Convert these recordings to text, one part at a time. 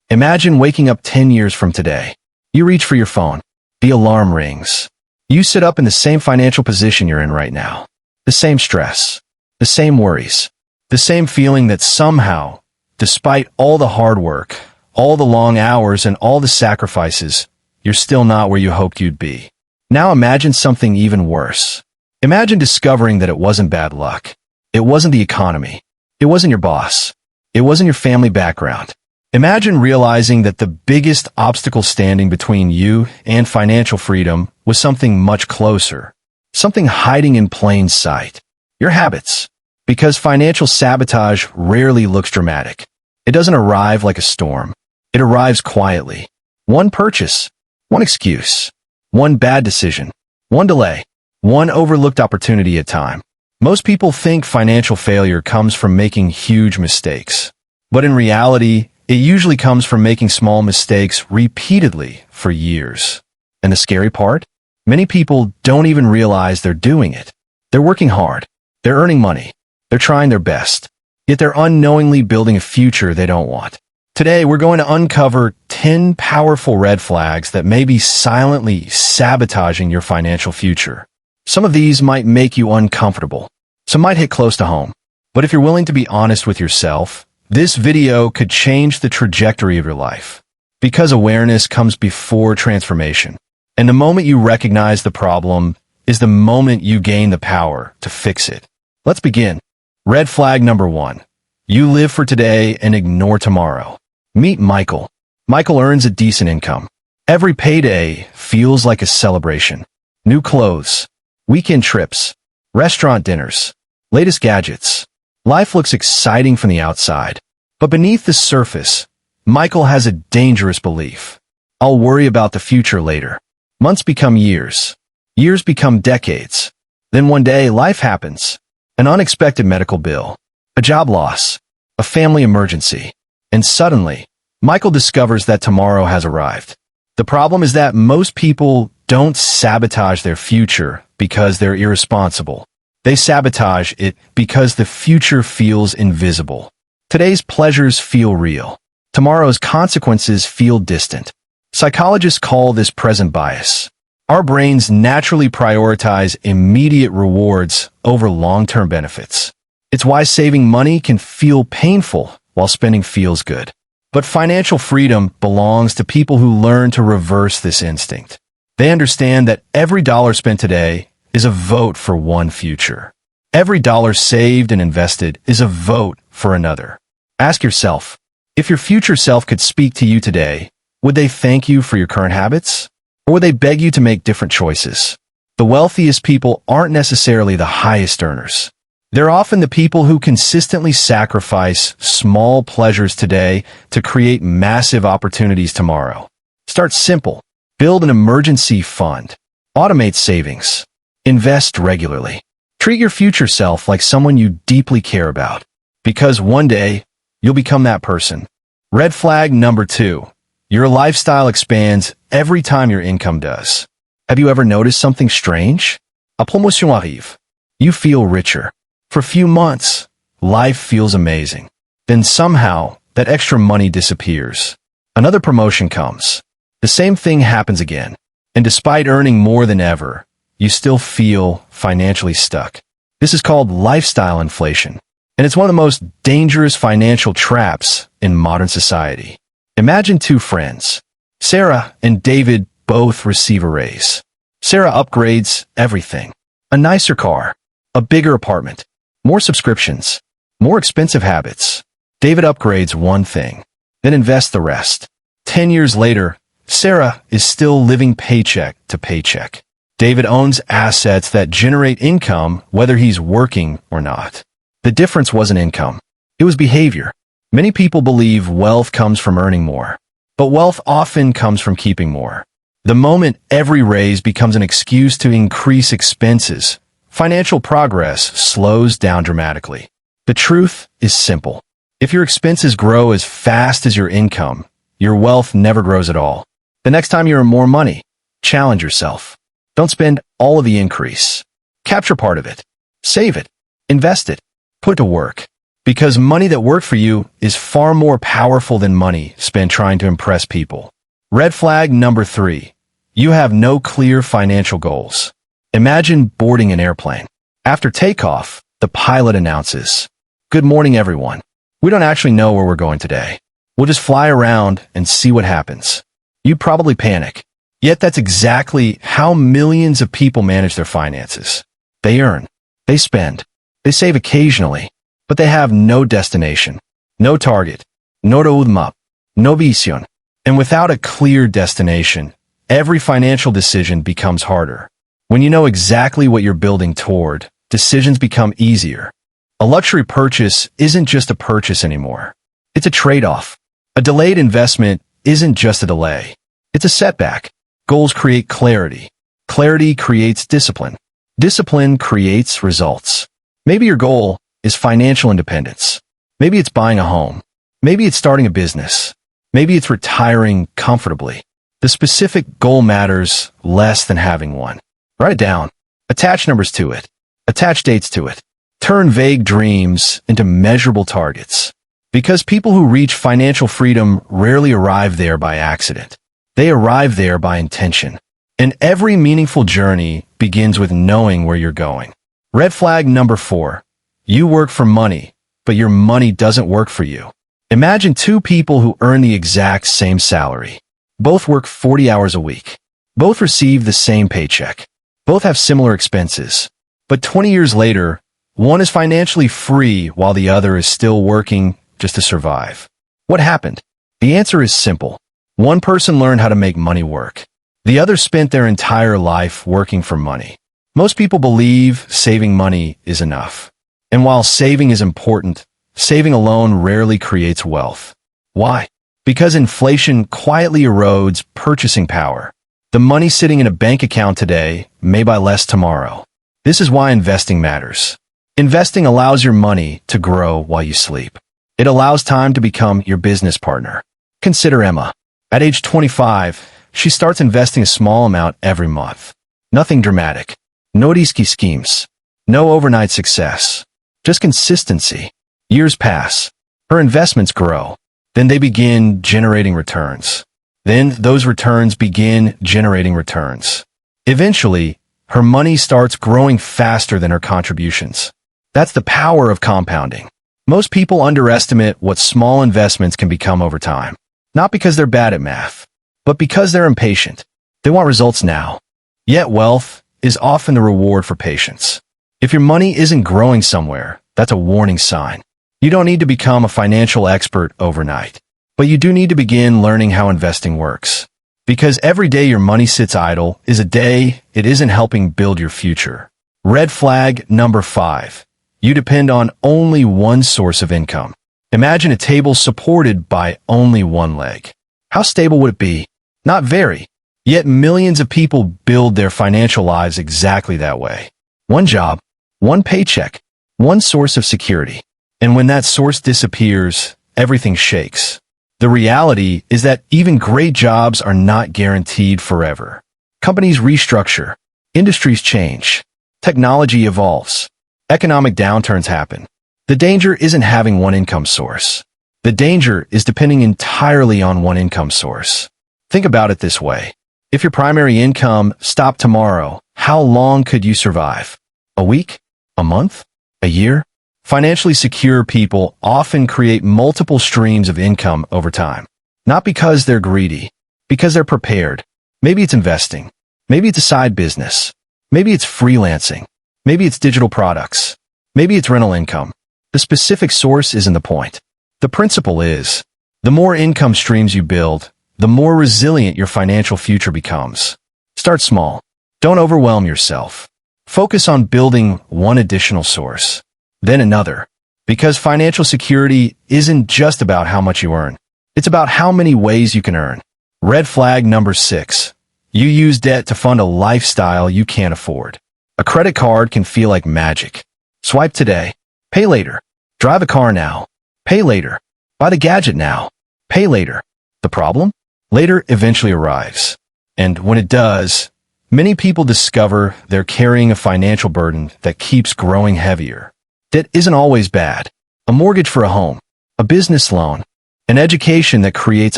Imagine waking up 10 years from today. You reach for your phone. The alarm rings. You sit up in the same financial position you're in right now. The same stress. The same worries. The same feeling that somehow, despite all the hard work, all the long hours, and all the sacrifices, you're still not where you hoped you'd be. Now imagine something even worse. Imagine discovering that it wasn't bad luck. It wasn't the economy. It wasn't your boss. It wasn't your family background. Imagine realizing that the biggest obstacle standing between you and financial freedom was something much closer. Something hiding in plain sight. Your habits. Because financial sabotage rarely looks dramatic. It doesn't arrive like a storm. It arrives quietly. One purchase. One excuse. One bad decision. One delay. One overlooked opportunity at a time. Most people think financial failure comes from making huge mistakes. But in reality, it usually comes from making small mistakes repeatedly for years. And the scary part? Many people don't even realize they're doing it. They're working hard. They're earning money. They're trying their best. Yet they're unknowingly building a future they don't want. Today, we're going to uncover 10 powerful red flags that may be silently sabotaging your financial future. Some of these might make you uncomfortable. Some might hit close to home. But if you're willing to be honest with yourself, this video could change the trajectory of your life. Because awareness comes before transformation. And the moment you recognize the problem is the moment you gain the power to fix it. Let's begin. Red flag number 1. You live for today and ignore tomorrow. Meet Michael. Michael earns a decent income. Every payday feels like a celebration. New clothes, weekend trips, restaurant dinners, latest gadgets. Life looks exciting from the outside. But beneath the surface, Michael has a dangerous belief. I'll worry about the future later. Months become years. Years become decades. Then one day, life happens. An unexpected medical bill, a job loss, a family emergency. And suddenly, Michael discovers that tomorrow has arrived. The problem is that most people don't sabotage their future because they're irresponsible. They sabotage it because the future feels invisible. Today's pleasures feel real. Tomorrow's consequences feel distant. Psychologists call this present bias. Our brains naturally prioritize immediate rewards over long-term benefits. It's why saving money can feel painful while spending feels good. But financial freedom belongs to people who learn to reverse this instinct. They understand that every dollar spent today is a vote for one future. Every dollar saved and invested is a vote for another. Ask yourself, if your future self could speak to you today, would they thank you for your current habits? Or would they beg you to make different choices? The wealthiest people aren't necessarily the highest earners. They're often the people who consistently sacrifice small pleasures today to create massive opportunities tomorrow. Start simple. Build an emergency fund. Automate savings. Invest regularly. Treat your future self like someone you deeply care about. Because one day, you'll become that person. Red flag number 2. Your lifestyle expands every time your income does. Have you ever noticed something strange? A promotion arrive. You feel richer. For a few months, life feels amazing. Then somehow, that extra money disappears. Another promotion comes. The same thing happens again. And despite earning more than ever, you still feel financially stuck. This is called lifestyle inflation. And it's one of the most dangerous financial traps in modern society. Imagine 2 friends. Sarah and David both receive a raise. Sarah upgrades everything. A nicer car, a bigger apartment, more subscriptions, more expensive habits. David upgrades one thing, then invests the rest. 10 years later, Sarah is still living paycheck to paycheck. David owns assets that generate income whether he's working or not. The difference wasn't income. It was behavior. Many people believe wealth comes from earning more, but wealth often comes from keeping more. The moment every raise becomes an excuse to increase expenses, financial progress slows down dramatically. The truth is simple. If your expenses grow as fast as your income, your wealth never grows at all. The next time you earn more money, challenge yourself. Don't spend all of the increase. Capture part of it. Save it. Invest it. Put it to work. Because money that worked for you is far more powerful than money spent trying to impress people. Red flag number 3. You have no clear financial goals. Imagine boarding an airplane. After takeoff, the pilot announces, "Good morning, everyone. We don't actually know where we're going today. We'll just fly around and see what happens." You'd probably panic. Yet that's exactly how millions of people manage their finances. They earn, they spend, they save occasionally, but they have no destination, no target, no roadmap, no vision. And without a clear destination, every financial decision becomes harder. When you know exactly what you're building toward, decisions become easier. A luxury purchase isn't just a purchase anymore. It's a trade-off. A delayed investment isn't just a delay. It's a setback. Goals create clarity. Clarity creates discipline. Discipline creates results. Maybe your goal is financial independence. Maybe it's buying a home. Maybe it's starting a business. Maybe it's retiring comfortably. The specific goal matters less than having one. Write it down. Attach numbers to it. Attach dates to it. Turn vague dreams into measurable targets. Because people who reach financial freedom rarely arrive there by accident. They arrive there by intention. And every meaningful journey begins with knowing where you're going. Red flag number 4. You work for money, but your money doesn't work for you. Imagine two people who earn the exact same salary. Both work 40 hours a week. Both receive the same paycheck. Both have similar expenses. But 20 years later, one is financially free while the other is still working just to survive. What happened? The answer is simple. One person learned how to make money work. The other spent their entire life working for money. Most people believe saving money is enough. And while saving is important, saving alone rarely creates wealth. Why? Because inflation quietly erodes purchasing power. The money sitting in a bank account today may buy less tomorrow. This is why investing matters. Investing allows your money to grow while you sleep. It allows time to become your business partner. Consider Emma. At age 25, she starts investing a small amount every month. Nothing dramatic. No risky schemes. No overnight success. Just consistency. Years pass. Her investments grow. Then they begin generating returns. Then those returns begin generating returns. Eventually, her money starts growing faster than her contributions. That's the power of compounding. Most people underestimate what small investments can become over time. Not because they're bad at math, but because they're impatient. They want results now. Yet wealth is often the reward for patience. If your money isn't growing somewhere, that's a warning sign. You don't need to become a financial expert overnight, but you do need to begin learning how investing works. Because every day your money sits idle is a day it isn't helping build your future. Red flag number 5. You depend on only one source of income. Imagine a table supported by only one leg. How stable would it be? Not very. Yet millions of people build their financial lives exactly that way. One job, one paycheck, one source of security. And when that source disappears, everything shakes. The reality is that even great jobs are not guaranteed forever. Companies restructure. Industries change. Technology evolves. Economic downturns happen. The danger isn't having one income source. The danger is depending entirely on one income source. Think about it this way. If your primary income stopped tomorrow, how long could you survive? A week? A month? A year? Financially secure people often create multiple streams of income over time. Not because they're greedy, because they're prepared. Maybe it's investing. Maybe it's a side business. Maybe it's freelancing. Maybe it's digital products. Maybe it's rental income. The specific source isn't the point. The principle is, the more income streams you build, the more resilient your financial future becomes. Start small. Don't overwhelm yourself. Focus on building one additional source, then another. Because financial security isn't just about how much you earn. It's about how many ways you can earn. Red flag number 6. You use debt to fund a lifestyle you can't afford. A credit card can feel like magic. Swipe today. Pay later. Drive a car now. Pay later. Buy the gadget now. Pay later. The problem? Later eventually arrives. And when it does, many people discover they're carrying a financial burden that keeps growing heavier. Debt isn't always bad. a mortgage for a home, a business loan, an education that creates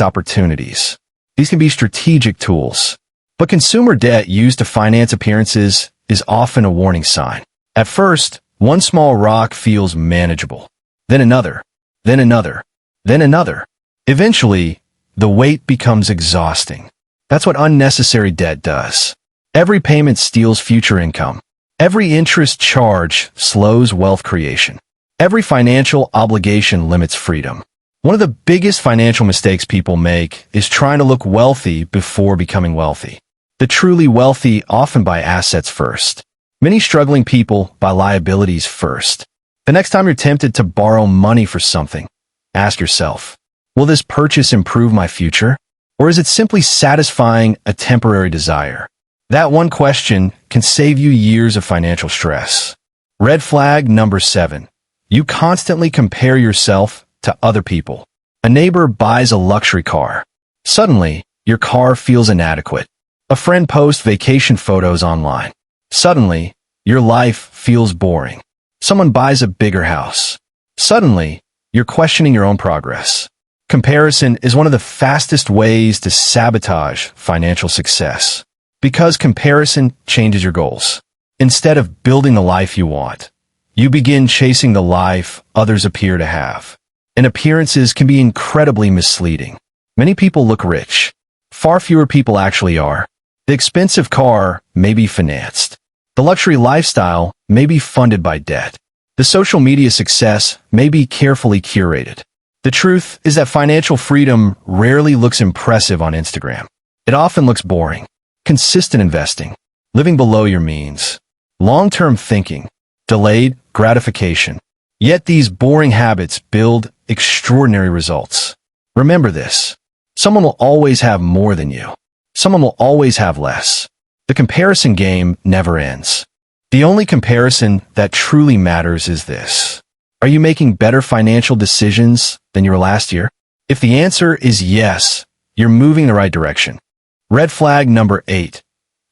opportunities. These can be strategic tools. But consumer debt used to finance appearances is often a warning sign. At first, one small rock feels manageable. Then another, then another, then another. Eventually, the weight becomes exhausting. That's what unnecessary debt does. Every payment steals future income. Every interest charge slows wealth creation. Every financial obligation limits freedom. One of the biggest financial mistakes people make is trying to look wealthy before becoming wealthy. The truly wealthy often buy assets first. Many struggling people buy liabilities first. The next time you're tempted to borrow money for something, ask yourself, will this purchase improve my future? Or is it simply satisfying a temporary desire? That one question can save you years of financial stress. Red flag number 7. You constantly compare yourself to other people. A neighbor buys a luxury car. Suddenly, your car feels inadequate. A friend posts vacation photos online. Suddenly, your life feels boring. Someone buys a bigger house. Suddenly, you're questioning your own progress. Comparison is one of the fastest ways to sabotage financial success. Because comparison changes your goals. Instead of building the life you want, you begin chasing the life others appear to have. And appearances can be incredibly misleading. Many people look rich. Far fewer people actually are. The expensive car may be financed. The luxury lifestyle may be funded by debt. The social media success may be carefully curated. The truth is that financial freedom rarely looks impressive on Instagram. It often looks boring. Consistent investing, living below your means, long-term thinking, delayed gratification. Yet these boring habits build extraordinary results. Remember this. Someone will always have more than you. Someone will always have less. The comparison game never ends. The only comparison that truly matters is this. Are you making better financial decisions than you were last year? If the answer is yes, you're moving in the right direction. Red flag number 8.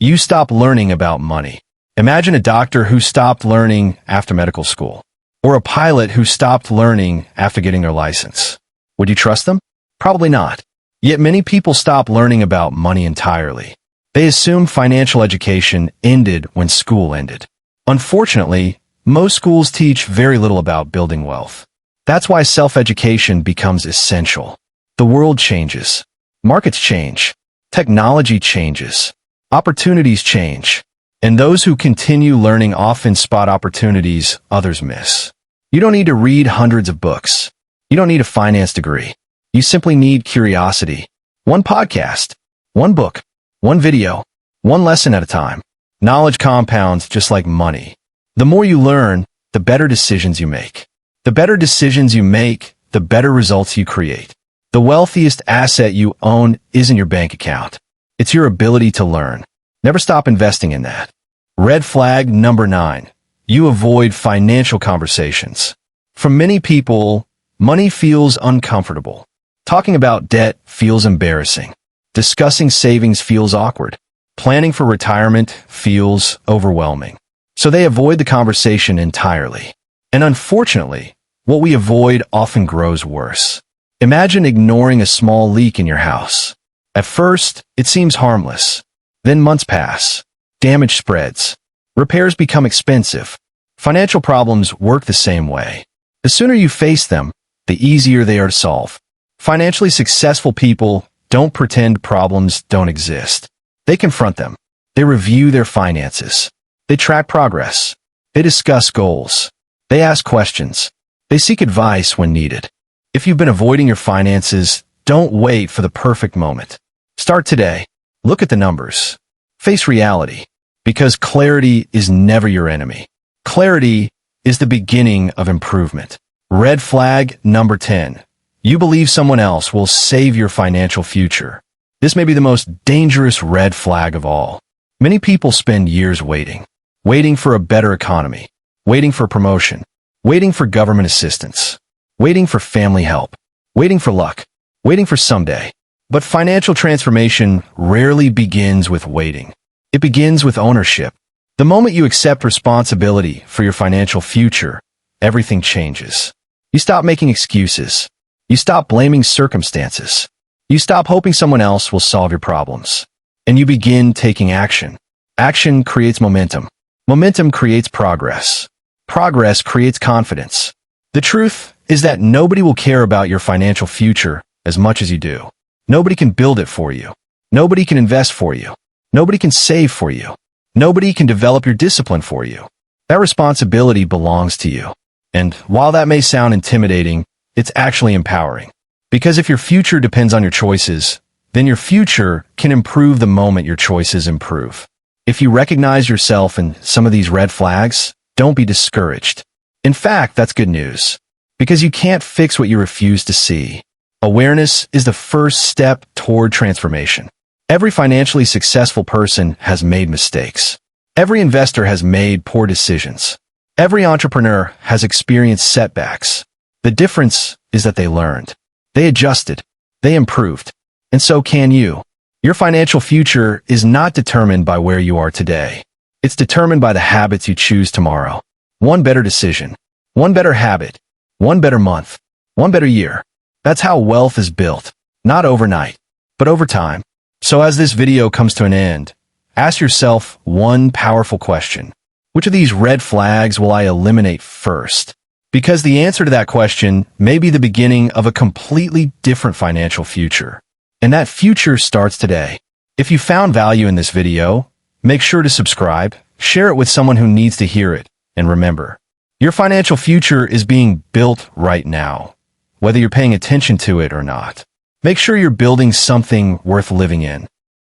You stop learning about money. Imagine a doctor who stopped learning after medical school, or a pilot who stopped learning after getting their license. Would you trust them? Probably not. Yet many people stop learning about money entirely. They assume financial education ended when school ended. Unfortunately, most schools teach very little about building wealth. That's why self-education becomes essential. The world changes. Markets change. Technology changes. Opportunities change. And those who continue learning often spot opportunities others miss. You don't need to read hundreds of books. You don't need a finance degree. You simply need curiosity. One podcast, one book, one video, one lesson at a time. Knowledge compounds just like money. The more you learn, the better decisions you make. The better decisions you make, the better results you create. The wealthiest asset you own isn't your bank account. It's your ability to learn. Never stop investing in that. Red flag number 9. You avoid financial conversations. For many people, money feels uncomfortable. Talking about debt feels embarrassing. Discussing savings feels awkward. Planning for retirement feels overwhelming. So they avoid the conversation entirely. And unfortunately, what we avoid often grows worse. Imagine ignoring a small leak in your house. At first, it seems harmless. Then months pass. Damage spreads. Repairs become expensive. Financial problems work the same way. The sooner you face them, the easier they are to solve. Financially successful people don't pretend problems don't exist. They confront them. They review their finances. They track progress. They discuss goals. They ask questions. They seek advice when needed. If you've been avoiding your finances, don't wait for the perfect moment. Start today. Look at the numbers. Face reality. Because clarity is never your enemy. Clarity is the beginning of improvement. Red flag number 10. You believe someone else will save your financial future. This may be the most dangerous red flag of all. Many people spend years waiting. Waiting for a better economy. Waiting for promotion. Waiting for government assistance. Waiting for family help. Waiting for luck. Waiting for someday. But financial transformation rarely begins with waiting. It begins with ownership. The moment you accept responsibility for your financial future, everything changes. You stop making excuses. You stop blaming circumstances. You stop hoping someone else will solve your problems. And you begin taking action. Action creates momentum. Momentum creates progress. Progress creates confidence. The truth is that nobody will care about your financial future as much as you do. Nobody can build it for you. Nobody can invest for you. Nobody can save for you. Nobody can develop your discipline for you. That responsibility belongs to you. And while that may sound intimidating, it's actually empowering. Because if your future depends on your choices, then your future can improve the moment your choices improve. If you recognize yourself in some of these red flags, don't be discouraged. In fact, that's good news. Because you can't fix what you refuse to see. Awareness is the first step toward transformation. Every financially successful person has made mistakes. Every investor has made poor decisions. Every entrepreneur has experienced setbacks. The difference is that they learned. They adjusted. They improved. And so can you. Your financial future is not determined by where you are today. It's determined by the habits you choose tomorrow. One better decision. One better habit. One better month. One better year. That's how wealth is built. Not overnight, but over time. So as this video comes to an end, ask yourself one powerful question. Which of these red flags will I eliminate first? Because the answer to that question may be the beginning of a completely different financial future. And that future starts today. If you found value in this video, make sure to subscribe, share it with someone who needs to hear it, and remember, your financial future is being built right now, whether you're paying attention to it or not. Make sure you're building something worth living in.